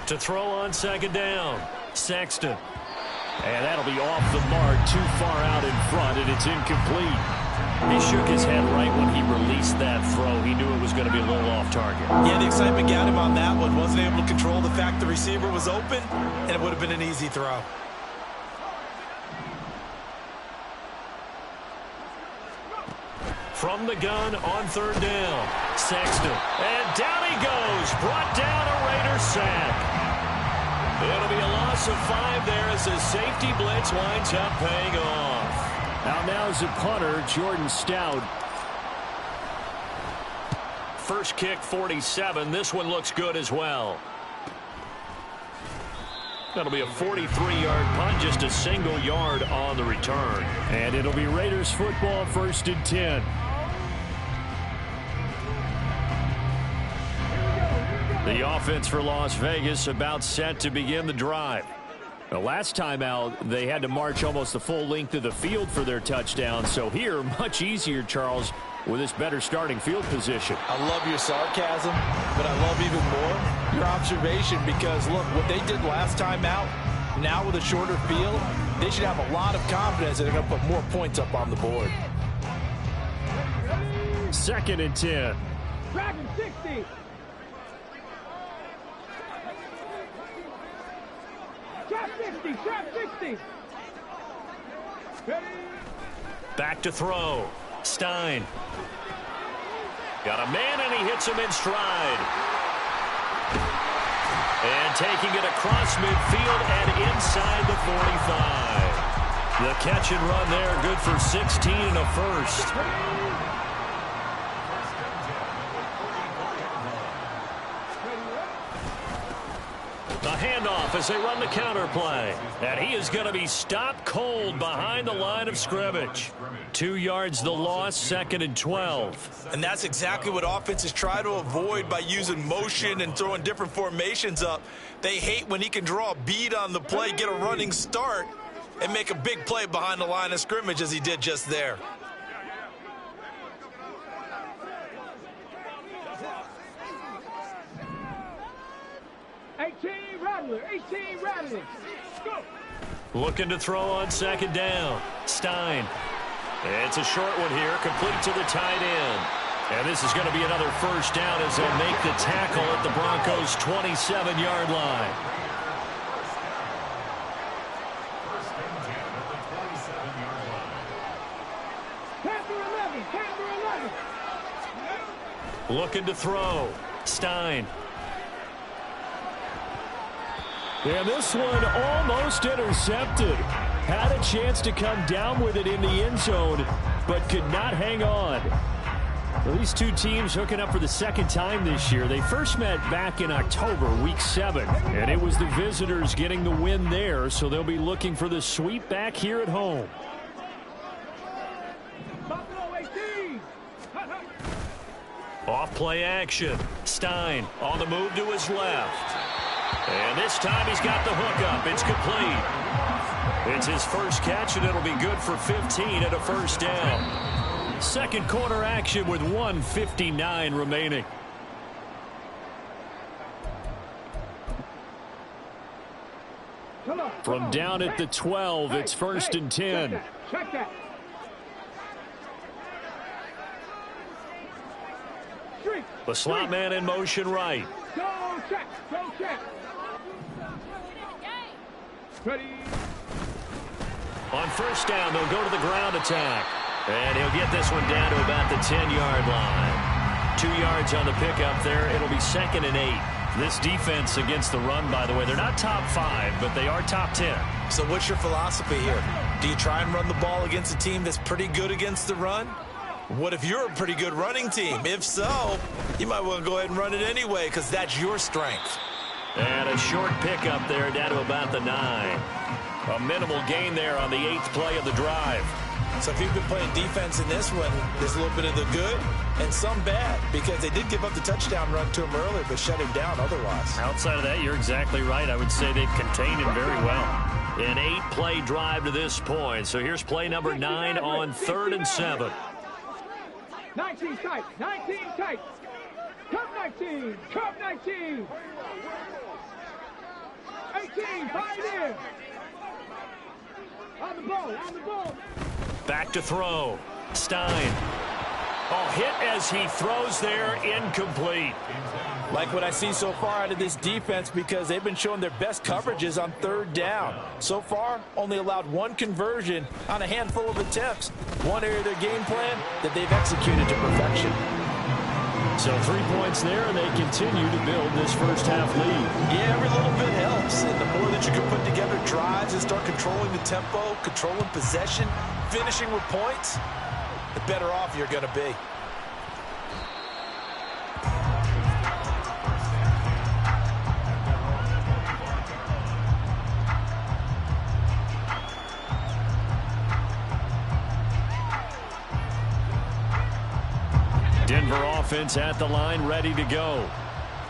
To throw on second down, Sexton. And that'll be off the mark, too far out in front, and it's incomplete. He shook his head right when he released that throw. He knew it was going to be a little off target. Yeah, the excitement got him on that one. Wasn't able to control the fact the receiver was open, and it would have been an easy throw. From the gun on third down, Sexton. And down he goes. Brought down a Raider sack. It'll be a loss of 5 there as the safety blitz winds up paying off. Now's the punter, Jordan Stout. First kick, 47. This one looks good as well. That'll be a 43-yard punt, just a single yard on the return. And it'll be Raiders football, 1st and 10. The offense for Las Vegas about set to begin the drive. The last time out, they had to march almost the full length of the field for their touchdown. So here, much easier, Charles, with this better starting field position. I love your sarcasm, but I love even more your observation because, look, what they did last time out, now with a shorter field, they should have a lot of confidence that they're going to put more points up on the board. 2nd and 10. Dragon 60. Trap 60, trap 60. Ready? Back to throw. Stein. Got a man, and he hits him in stride. And taking it across midfield and inside the 45. The catch and run there, good for 16 and a first. The handoff as they run the counter play. And he is going to be stopped cold behind the line of scrimmage. 2 yards the loss, 2nd and 12. And that's exactly what offenses try to avoid by using motion and throwing different formations up. They hate when he can draw a bead on the play, get a running start, and make a big play behind the line of scrimmage as he did just there. Rattler, 18 Rattler. Go. Looking to throw on second down. Stein. It's a short one here, complete to the tight end. And this is going to be another first down as they make the tackle at the Broncos' 27-yard line. Panther 11. Looking to throw. Stein. And this one almost intercepted. Had a chance to come down with it in the end zone, but could not hang on. Well, these two teams hooking up for the second time this year. They first met back in October, week 7, and it was the visitors getting the win there, so they'll be looking for the sweep back here at home. Off play action. Stein on the move to his left. And this time he's got the hook up. It's complete. It's his first catch, and it'll be good for 15 and a first down. Second quarter action with 1:59 remaining. From down at the 12, it's 1st and 10. Check that. The slot man in motion right. Go check. Go check. Ready. On first down, they'll go to the ground attack. And he'll get this one down to about the 10-yard line. 2 yards on the pickup there. It'll be 2nd and 8. This defense against the run, by the way, they're not top 5, but they are top 10. So what's your philosophy here? Do you try and run the ball against a team that's pretty good against the run? What if you're a pretty good running team? If so, you might want to go ahead and run it anyway because that's your strength. And a short pickup there down to about the 9. A minimal gain there on the 8th play of the drive. So if you've been playing defense in this one, there's a little bit of the good and some bad because they did give up the touchdown run to him earlier but shut him down otherwise. Outside of that, you're exactly right. I would say they've contained him very well. An 8-play drive to this point. So here's play number 9 on 3rd and 7. 19 tight. 19 tight. Cup 19. Cup 19. 19, Pioneer. On the ball, on the ball. Back to throw. Stein. Oh, hit as he throws there, incomplete. Like what I see so far out of this defense, because they've been showing their best coverages on third down. So far, only allowed one conversion on a handful of attempts. One area of their game plan that they've executed to perfection. So 3 points there, and they continue to build this first half lead. Yeah, every little bit helps. And the more that you can put together drives and start controlling the tempo, controlling possession, finishing with points, the better off you're going to be. Denver offense at the line, ready to go.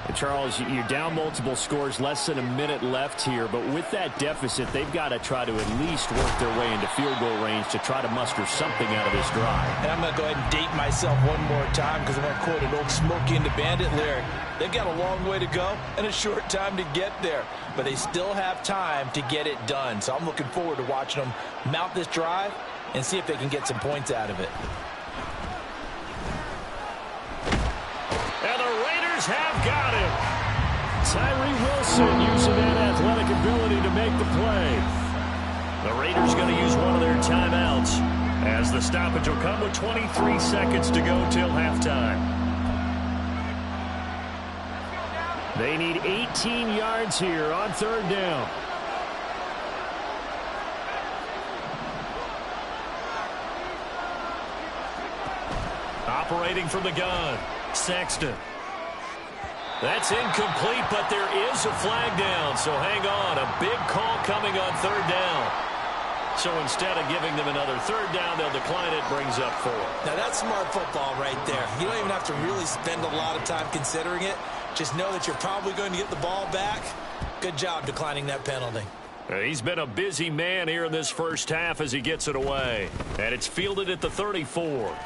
And Charles, you're down multiple scores, less than a minute left here, but with that deficit, they've got to try to at least work their way into field goal range to try to muster something out of this drive. And I'm going to go ahead and date myself one more time because I'm going to quote an old Smokey and the Bandit lyric. They've got a long way to go and a short time to get there, but they still have time to get it done. So I'm looking forward to watching them mount this drive and see if they can get some points out of it. And the Raiders have got him. Tyree Wilson using that athletic ability to make the play. The Raiders going to use one of their timeouts as the stoppage will come with 23 seconds to go till halftime. They need 18 yards here on third down. Operating from the gun. Sexton. That's incomplete, but there is a flag down, so hang on. A big call coming on third down. So instead of giving them another third down, they'll decline it, brings up 4. Now that's smart football right there. You don't even have to really spend a lot of time considering it. Just know that you're probably going to get the ball back. Good job declining that penalty. He's been a busy man here in this first half as he gets it away. And it's fielded at the 34.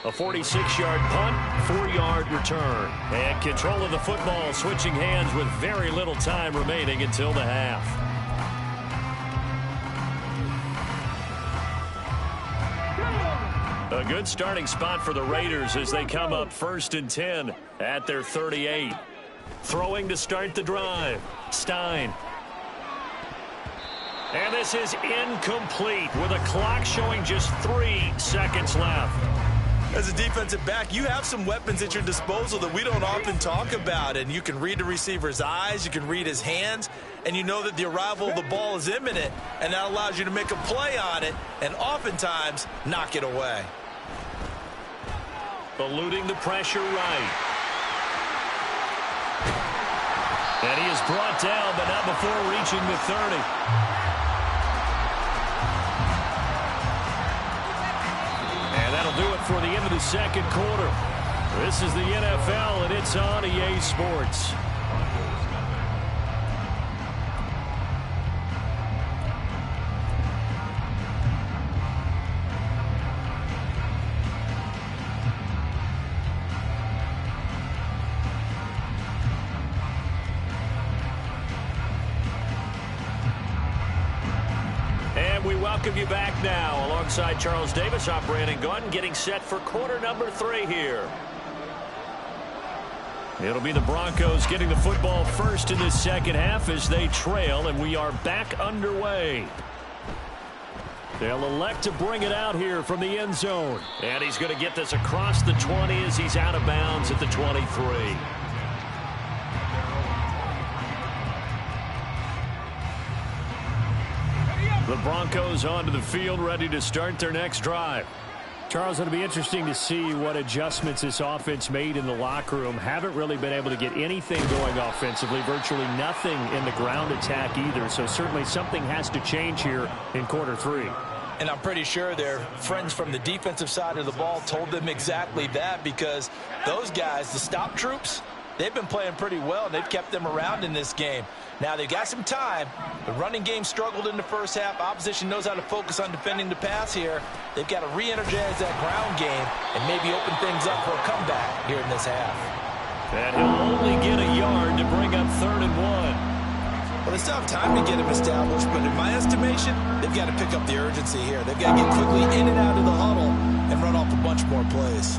A 46-yard punt, 4-yard return. And control of the football, switching hands with very little time remaining until the half. A good starting spot for the Raiders as they come up 1st and 10 at their 38. Throwing to start the drive. Stein. And this is incomplete with a clock showing just 3 seconds left. As a defensive back, you have some weapons at your disposal that we don't often talk about. And you can read the receiver's eyes, you can read his hands, and you know that the arrival of the ball is imminent. And that allows you to make a play on it and oftentimes knock it away. Eluding the pressure right. And he is brought down, but not before reaching the 30. Do it for the end of the second quarter. This is the NFL, and it's on EA Sports. We welcome you back now alongside Charles Davis. I'm Brandon Gaudin getting set for quarter number 3 here. It'll be the Broncos getting the football first in this second half as they trail, and we are back underway. They'll elect to bring it out here from the end zone. And he's going to get this across the 20 as he's out of bounds at the 23. The Broncos onto the field, ready to start their next drive. Charles, it'll be interesting to see what adjustments this offense made in the locker room. Haven't really been able to get anything going offensively, virtually nothing in the ground attack either. So certainly something has to change here in quarter 3. And I'm pretty sure their friends from the defensive side of the ball told them exactly that, because those guys, the stop troops, they've been playing pretty well, and they've kept them around in this game. Now, they've got some time. The running game struggled in the first half. Opposition knows how to focus on defending the pass here. They've got to re-energize that ground game and maybe open things up for a comeback here in this half. And he'll only get a yard to bring up 3rd and 1. they still have time to get him established, but in my estimation, they've got to pick up the urgency here. They've got to get quickly in and out of the huddle and run off a bunch more plays.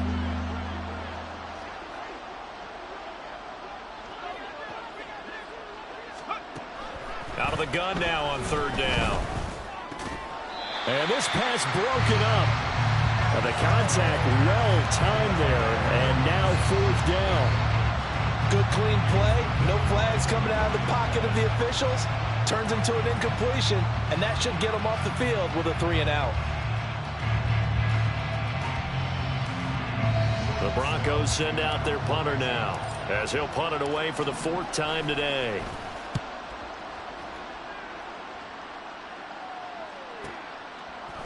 Out of the gun now on third down. And this pass broken up. And the contact well timed there, and now fourth down. Good clean play. No flags coming out of the pocket of the officials. Turns into an incompletion, and that should get them off the field with a 3-and-out. The Broncos send out their punter now, as he'll punt it away for the fourth time today.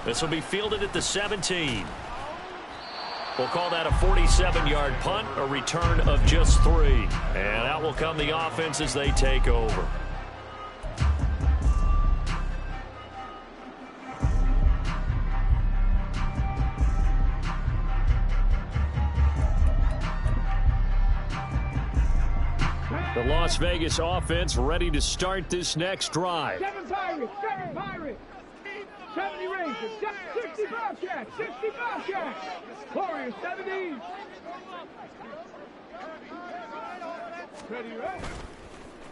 This will be fielded at the 17. We'll call that a 47-yard punt, a return of just 3. And out will come the offense as they take over. The Las Vegas offense ready to start this next drive. 7 Pirates, 7 Pirates. 70 Rangers, 60 Bobcats, 60 Bobcats. Warriors, 70.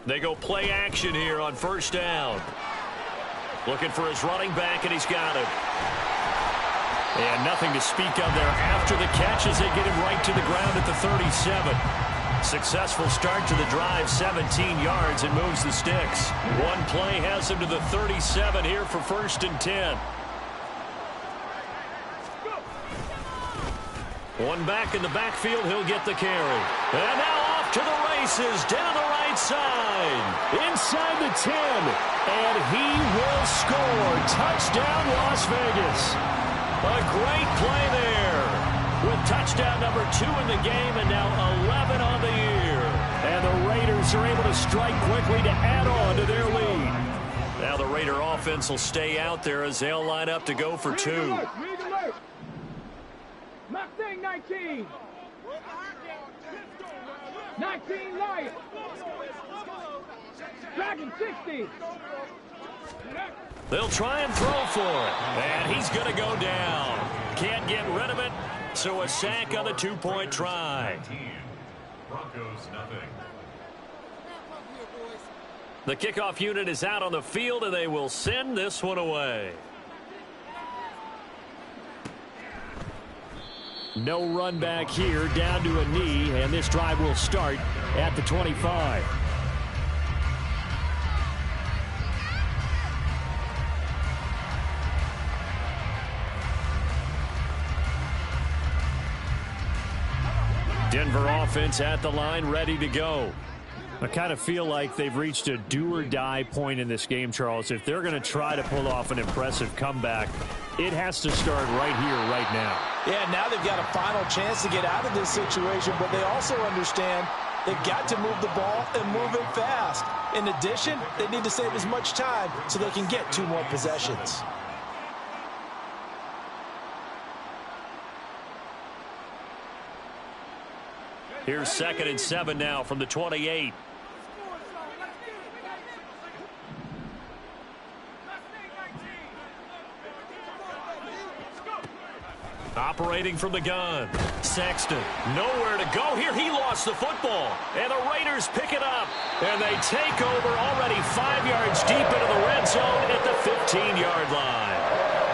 They go play action here on first down. Looking for his running back, and he's got it. And nothing to speak of there after the catch as they get him right to the ground at the 37. Successful start to the drive, 17 yards, and moves the sticks. One play has him to the 37 here for 1st and 10. One back in the backfield, he'll get the carry. And now off to the races, down the right side. Inside the 10, and he will score. Touchdown, Las Vegas. A great play there. With touchdown number 2 in the game and now 11 on the year. And the Raiders are able to strike quickly to add on to their lead. Now the Raider offense will stay out there as they'll line up to go for 2. Mustang 19. 19 light. Dragon 60. They'll try and throw for it. And he's going to go down. Can't get rid of it. So a sack on the 2-point try. Broncos nothing. The kickoff unit is out on the field, and they will send this one away. No run back here, down to a knee, and this drive will start at the 25. Denver offense at the line, ready to go. I kind of feel like they've reached a do-or-die point in this game, Charles. If they're going to try to pull off an impressive comeback, it has to start right here, right now. Yeah, now they've got a final chance to get out of this situation, but they also understand they've got to move the ball and move it fast. In addition, they need to save as much time so they can get 2 more possessions. Here's 2nd and 7 now from the 28. Operating from the gun. Sexton, nowhere to go here. He lost the football. And the Raiders pick it up. And they take over already 5 yards deep into the red zone at the 15-yard line.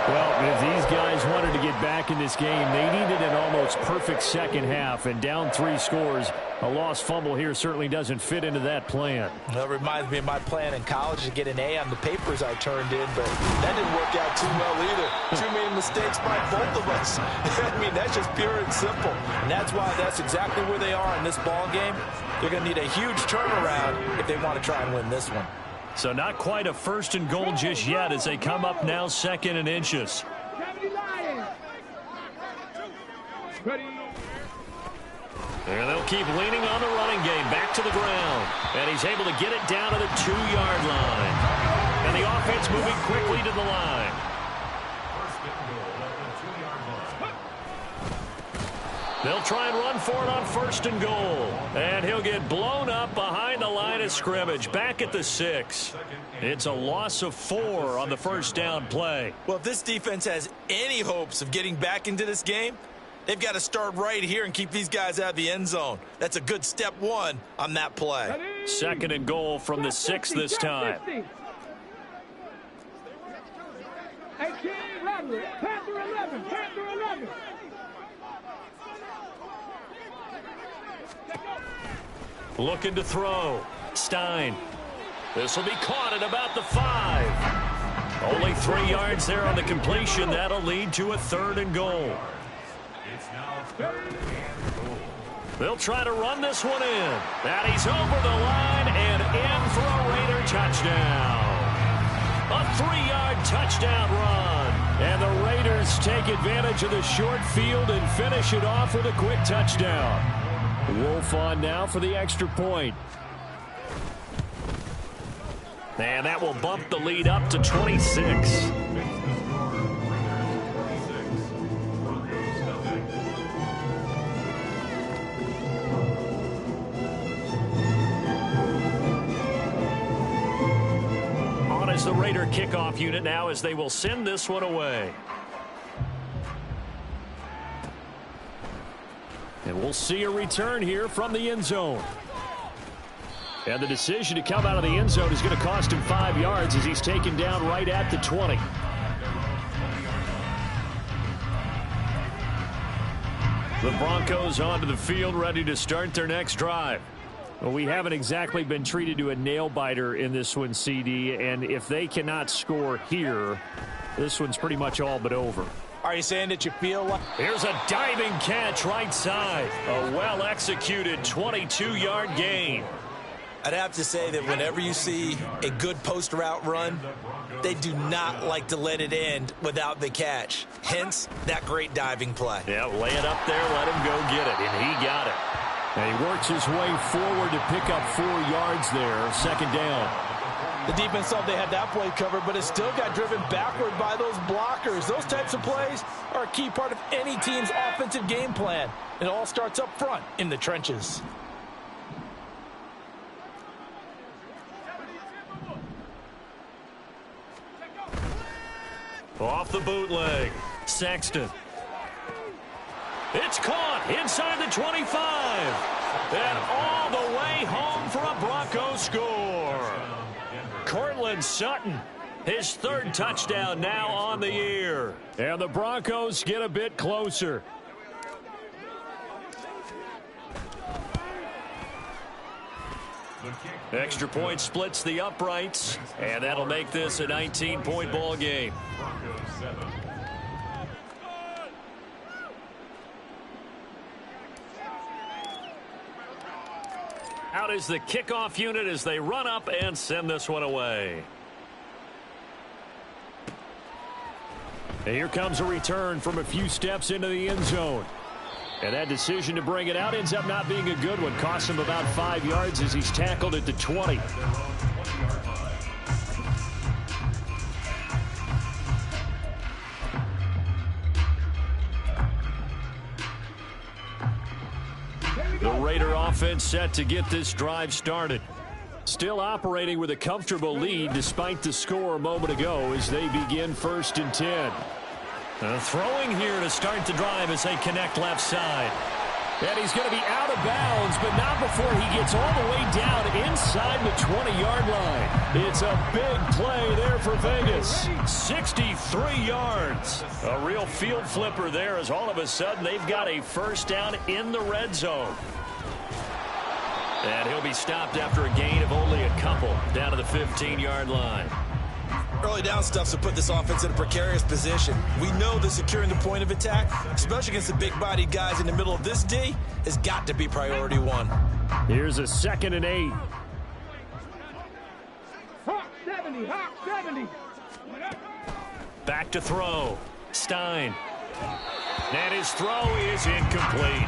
Well, if these guys wanted to get back in this game, they needed an almost perfect second half, and down 3 scores. A lost fumble here certainly doesn't fit into that plan. That reminds me of my plan in college to get an A on the papers I turned in, but that didn't work out too well either. Too many mistakes by both of us. I mean, that's just pure and simple. And that's why that's exactly where they are in this ball game. They're going to need a huge turnaround if they want to try and win this one. So not quite a 1st and goal just yet as they come up now 2nd and inches. 70 Lions. Ready. And they'll keep leaning on the running game back to the ground. And he's able to get it down to the 2-yard line. And the offense moving quickly to the line. They'll try and run for it on 1st and goal. And he'll get blown up behind the line of scrimmage. Back at the 6. It's a loss of 4 on the 1st down play. Well, if this defense has any hopes of getting back into this game, they've got to start right here and keep these guys out of the end zone. That's a good step 1 on that play. 2nd and goal from the 6 this time. 18, Roderick, Panther 11, Panther 11. Looking to throw. Stein. This will be caught at about the 5. Only 3 yards there on the completion. That'll lead to a 3rd and goal. It's now 3rd and goal. They'll try to run this one in. And he's over the line and in for a Raider touchdown. A 3-yard touchdown run. And the Raiders take advantage of the short field and finish it off with a quick touchdown. Wolf on now for the extra point. And that will bump the lead up to 26. On is the Raider kickoff unit now as they will send this one away. And we'll see a return here from the end zone. And the decision to come out of the end zone is going to cost him 5 yards as he's taken down right at the 20. The Broncos onto the field ready to start their next drive. Well, we haven't exactly been treated to a nail-biter in this one, CD. And if they cannot score here, this one's pretty much all but over. Are you saying that you feel like... Here's a diving catch right side. A well-executed 22-yard gain. I'd have to say that whenever you see a good post route run, they do not like to let it end without the catch. Hence, that great diving play. Yeah, lay it up there, let him go get it, and he got it. And he works his way forward to pick up 4 yards there, 2nd down. The defense thought they had that play covered, but it still got driven backward by those blockers. Those types of plays are a key part of any team's offensive game plan. It all starts up front in the trenches. Off the bootleg. Sexton. It's caught inside the 25. And all the way home for a Broncos score. Courtland Sutton, his 3rd touchdown now on the year. And the Broncos get a bit closer. Extra point splits the uprights, and that'll make this a 19-point ball game. Broncos 7. Out is the kickoff unit as they run up and send this one away. And here comes a return from a few steps into the end zone. And that decision to bring it out ends up not being a good one. Costs him about 5 yards as he's tackled at the 20. The Raider offense set to get this drive started. Still operating with a comfortable lead despite the score a moment ago as they begin 1st and 10. Throwing here to start the drive as they connect left side. And he's going to be out of bounds, but not before he gets all the way down inside the 20-yard line. It's a big play there for Vegas. 63 yards. A real field flipper there as all of a sudden they've got a 1st down in the red zone. And he'll be stopped after a gain of only a couple down to the 15-yard line. Early down stuff's to put this offense in a precarious position. We know that securing the point of attack, especially against the big-bodied guys in the middle of this D, has got to be priority 1. Here's a 2nd and 8. Hawk 70, Hawk 70. Back to throw. Stein. And his throw is incomplete.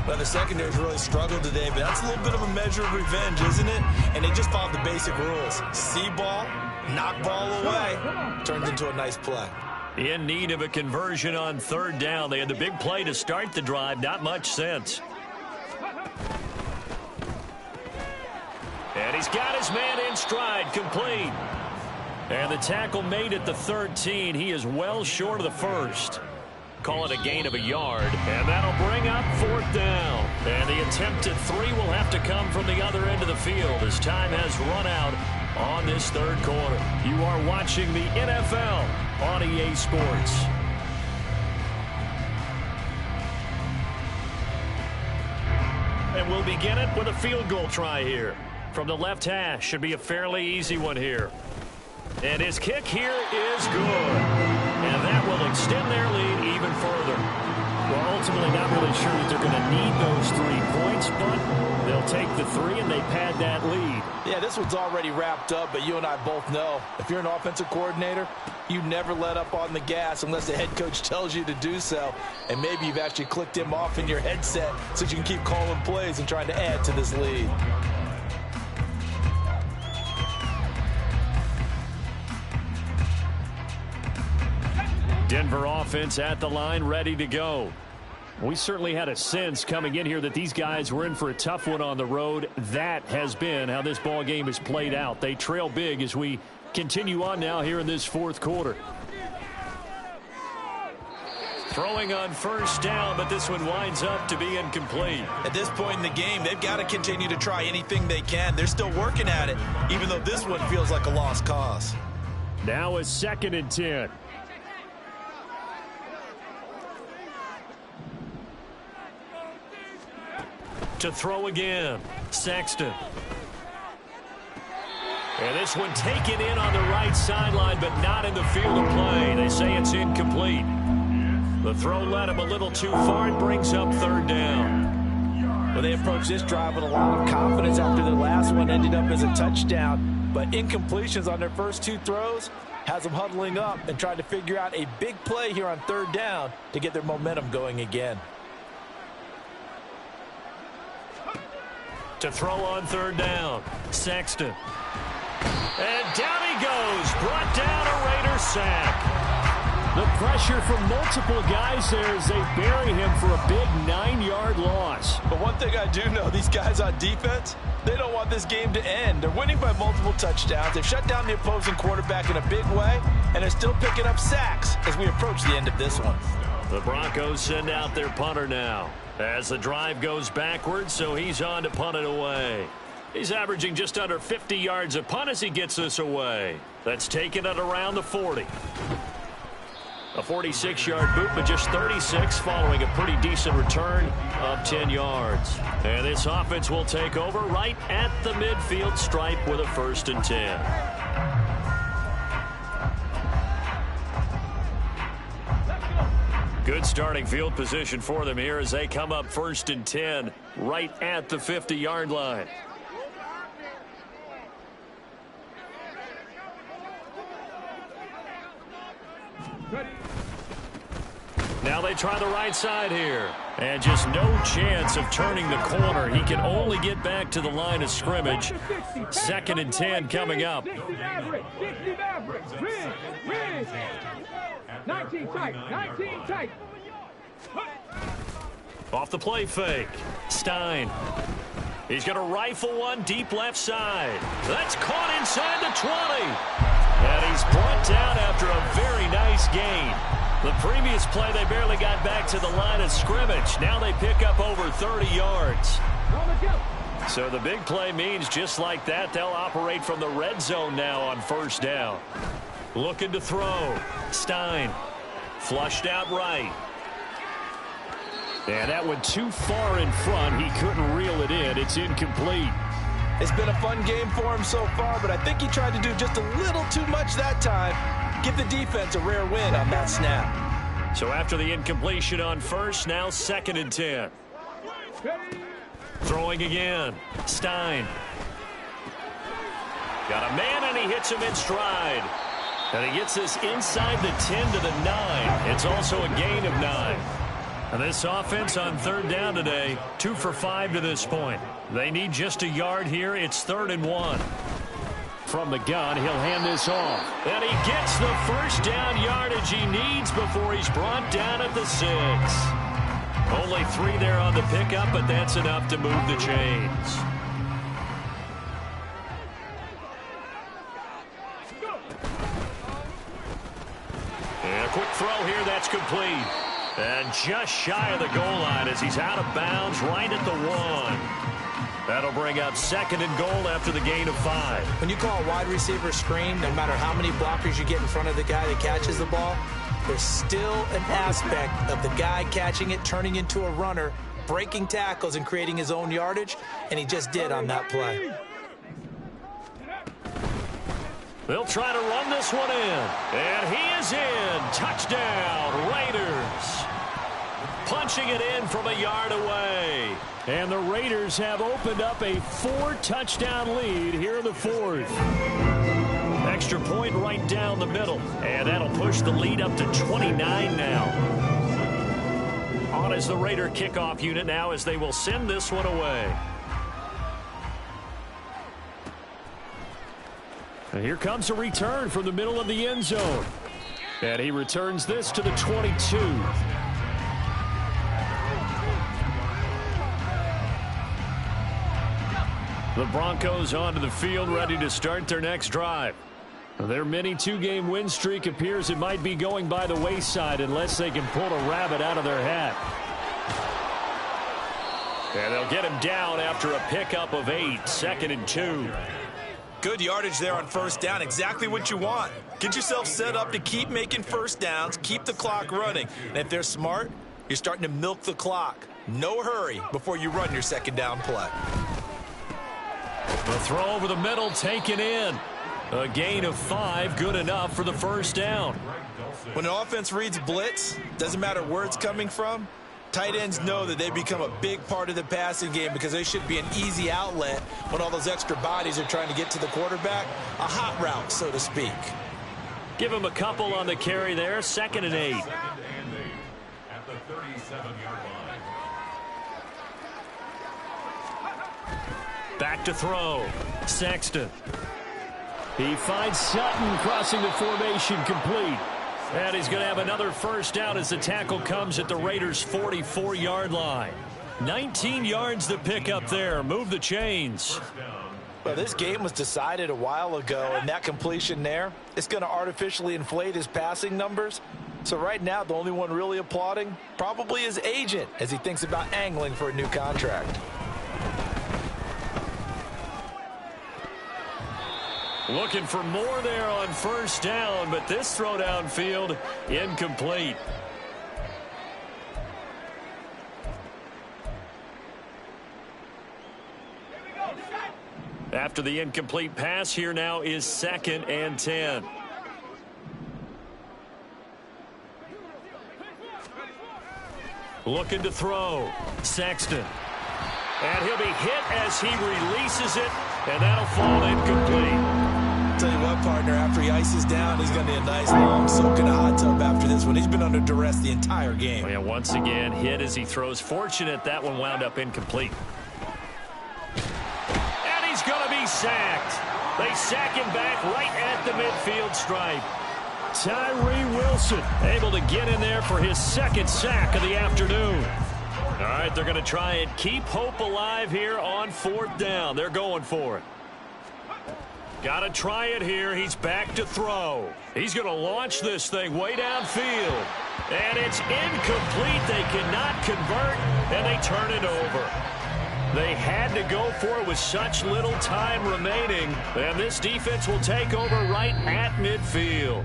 Well, the secondary's really struggled today, but that's a little bit of a measure of revenge, isn't it? And they just followed the basic rules. See ball, knock ball away, turns into a nice play. In need of a conversion on third down. They had the big play to start the drive. Not much sense. And he's got his man in stride, complete. And the tackle made at the 13. He is well short of the first. Call it a gain of a yard. And that'll bring up fourth down. And the attempt at 3 will have to come from the other end of the field as time has run out on this third quarter. You are watching the NFL on EA Sports. And we'll begin it with a field goal try here. From the left hash, should be a fairly easy one here. And his kick here is good. And that will extend their lead even further. Well, ultimately not really sure that they're going to need those 3 points, but they'll take the 3 and they pad that lead. Yeah, this one's already wrapped up, but you and I both know if you're an offensive coordinator, you never let up on the gas unless the head coach tells you to do so. And maybe you've actually clicked him off in your headset so you can keep calling plays and trying to add to this lead. Denver offense at the line, ready to go. We certainly had a sense coming in here that these guys were in for a tough one on the road. That has been how this ball game has played out. They trail big as we continue on now here in this fourth quarter. Throwing on first down, but this one winds up to be incomplete. At this point in the game, they've got to continue to try anything they can. They're still working at it, even though this one feels like a lost cause. Now a 2nd and 10. To throw again, Sexton. And this one taken in on the right sideline, but not in the field of play. They say it's incomplete. The throw led him a little too far. It brings up third down. Well, they approached this drive with a lot of confidence after their last one ended up as a touchdown. But incompletions on their first 2 throws has them huddling up and trying to figure out a big play here on third down to get their momentum going again. To throw on third down, Sexton. And down he goes, brought down a Raider sack. The pressure from multiple guys there as they bury him for a big 9-yard loss. But one thing I do know, these guys on defense, they don't want this game to end. They're winning by multiple touchdowns. They've shut down the opposing quarterback in a big way, and they're still picking up sacks as we approach the end of this one. The Broncos send out their punter now as the drive goes backwards, so he's on to punt it away. He's averaging just under 50 yards a punt as he gets this away. That's taken at around the 40. A 46-yard boot, but just 36 following a pretty decent return of 10 yards. And this offense will take over right at the midfield stripe with a 1st and 10. Good starting field position for them here as they come up 1st and 10 right at the 50-yard line. Now they try the right side here. And just no chance of turning the corner. He can only get back to the line of scrimmage. 2nd and 10 coming up. 19 tight. Off the play fake. Stein. He's going to rifle one deep left side. That's caught inside the 20. And he's brought down after a very nice gain. The previous play, they barely got back to the line of scrimmage. Now they pick up over 30 yards. So the big play means just like that, they'll operate from the red zone now on 1st down. Looking to throw. Stein. Flushed out right. And that went too far in front. He couldn't reel it in. It's incomplete. It's been a fun game for him so far, but I think he tried to do just a little too much that time. Give the defense a rare win on that snap. So after the incompletion on 1st, now 2nd and 10. Throwing again. Stein. Got a man, and he hits him in stride. And he gets this inside the 10 to the 9. It's also a gain of 9. And this offense on 3rd down today, 2 for 5 to this point. They need just a yard here. It's 3rd and 1. from the gun. He'll hand this off. And he gets the first down yardage he needs before he's brought down at the 6. Only 3 there on the pickup, but that's enough to move the chains. And a quick throw here, that's complete. And just shy of the goal line as he's out of bounds right at the 1. That'll bring up 2nd and goal after the gain of 5. When you call a wide receiver screen, no matter how many blockers you get in front of the guy that catches the ball, there's still an aspect of the guy catching it, turning into a runner, breaking tackles and creating his own yardage, and he just did on that play. They'll try to run this one in. And he is in. Touchdown, Raiders. Punching it in from a yard away. And the Raiders have opened up a 4-touchdown lead here in the 4th. Extra point right down the middle. And that'll push the lead up to 29 now. On as the Raider kickoff unit now as they will send this one away. And here comes a return from the middle of the end zone. And he returns this to the 22. The Broncos onto the field, ready to start their next drive. Their mini 2-game win streak appears it might be going by the wayside unless they can pull a rabbit out of their hat. And they'll get him down after a pickup of 8, 2nd and 2. Good yardage there on first down. Exactly what you want. Get yourself set up to keep making first downs, keep the clock running. And if they're smart, you're starting to milk the clock. No hurry before you run your second down play. The throw over the middle taken in. A gain of 5, good enough for the first down. When an offense reads blitz, doesn't matter where it's coming from, tight ends know that they become a big part of the passing game because they should be an easy outlet when all those extra bodies are trying to get to the quarterback. A hot route, so to speak. Give him a couple on the carry there. 2nd and 8. At the 37-yard line. Back to throw. Sexton. He finds Sutton crossing the formation complete. And he's going to have another first down as the tackle comes at the Raiders' 44-yard line. 19 yards to pick up there. Move the chains. Well, this game was decided a while ago, and that completion there, it's going to artificially inflate his passing numbers. So right now, the only one really applauding probably his agent as he thinks about angling for a new contract. Looking for more there on first down, but this throw downfield incomplete. After the incomplete pass, here now is 2nd and 10. Looking to throw. Sexton. And he'll be hit as he releases it, and that'll fall incomplete. Tell you what, partner, after he ices down, he's going to be a nice long soak in a hot tub after this one. He's been under duress the entire game. And once again, hit as he throws. Fortunate that one wound up incomplete. And he's going to be sacked. They sack him back right at the midfield stripe. Tyree Wilson able to get in there for his 2nd sack of the afternoon. All right, they're going to try and keep hope alive here on 4th down. They're going for it. Got to try it here. He's back to throw. He's going to launch this thing way downfield. And it's incomplete. They cannot convert, and they turn it over. They had to go for it with such little time remaining. And this defense will take over right at midfield.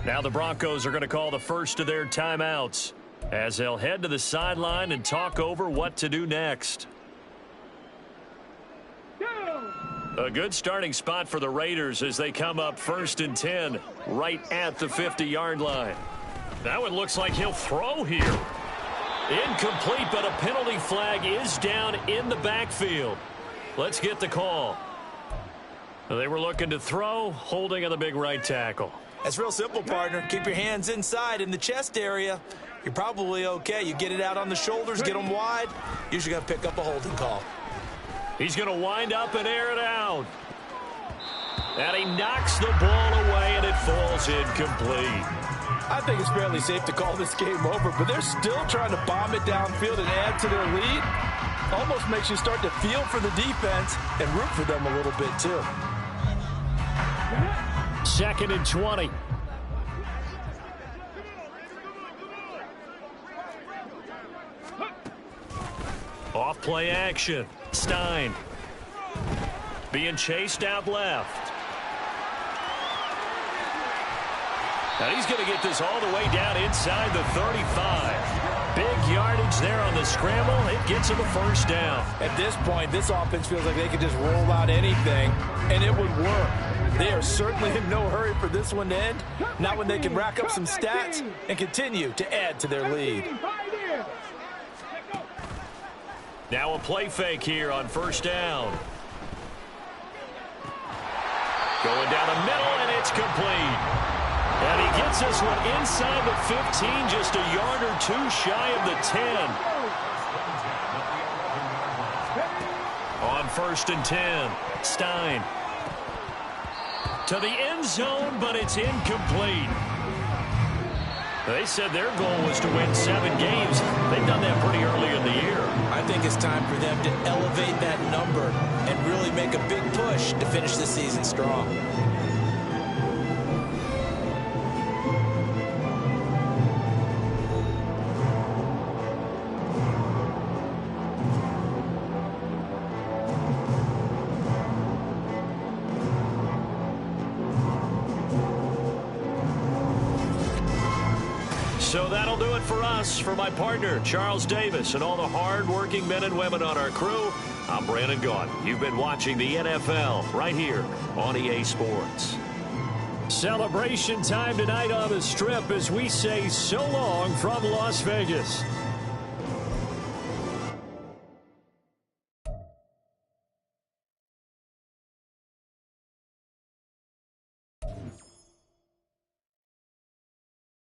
Now the Broncos are going to call the first of their timeouts as they'll head to the sideline and talk over what to do next. A good starting spot for the Raiders as they come up 1st and 10 right at the 50-yard line. That one looks like he'll throw here. Incomplete, but a penalty flag is down in the backfield. Let's get the call. They were looking to throw, holding on the big right tackle. That's real simple, partner. Keep your hands inside in the chest area. You're probably okay. You get it out on the shoulders, get them wide. Usually going to pick up a holding call. He's going to wind up and air it out. And he knocks the ball away, and it falls incomplete. I think it's fairly safe to call this game over, but they're still trying to bomb it downfield and add to their lead. Almost makes you start to feel for the defense and root for them a little bit, too. 2nd and 20. Off play action. Stein being chased out left. And he's going to get this all the way down inside the 35. Big yardage there on the scramble. It gets him a first down. At this point, this offense feels like they could just roll out anything, and it would work. They are certainly in no hurry for this one to end, not when they can rack up some stats and continue to add to their lead. Now a play fake here on first down. Going down the middle, and it's complete. And he gets this one inside the 15, just a yard or two shy of the 10. On 1st and 10, Stein. To the end zone, but it's incomplete. They said their goal was to win 7 games. They've done that pretty early in the year. I think it's time for them to elevate that number and really make a big push to finish the season strong. So that'll do it for us. For my partner, Charles Davis, and all the hard-working men and women on our crew, I'm Brandon Gaudin. You've been watching the NFL right here on EA Sports. Celebration time tonight on the Strip as we say so long from Las Vegas.